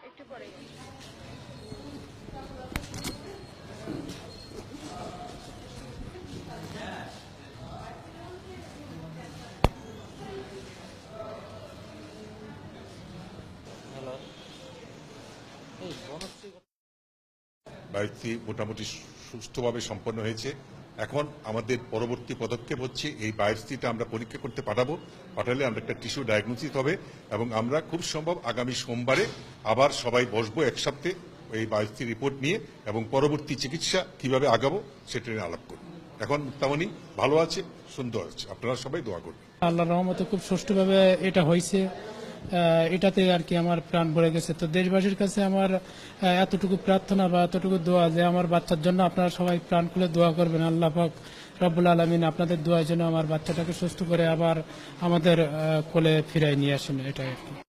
একটু পরে বাড়িটি মোটামুটি সুষ্ঠুভাবে সম্পন্ন হয়েছে। এখন আমাদের পরবর্তী পদক্ষেপ হচ্ছে এই বায়োপসিটা আমরা পরীক্ষা করতে পাঠালে আমরা একটা টিস্যু ডায়াগনোসিস হবে এবং আমরা খুব সম্ভব আগামী সোমবারে আবার সবাই বসবো এক সপ্তাহে এই বায়োপসি রিপোর্ট নিয়ে এবং পরবর্তী চিকিৎসা কিভাবে আগাবো সেটা নিয়ে আলাপ করব। এখন মুক্তামণি ভালো আছে, সুন্দর আছে, আপনারা সবাই দোয়া করবেন। আল্লাহর রহমতে খুব সুষ্ঠুভাবে এটা হয়েছে, এটাতে আর কি আমার প্রাণ ভরে গেছে। তো দেশবাসীর কাছে আমার এতটুকু প্রার্থনা বা এতটুকু দোয়া যে আমার বাচ্চার জন্য আপনারা সবাই প্রাণ খুলে দোয়া করবেন। আল্লাহ পাক রব্বুল আলামিন আপনাদের দোয়ার জন্য আমার বাচ্চাটাকে সুস্থ করে আবার আমাদের কোলে ফিরাই নিয়ে আসেন, এটাই আর কি।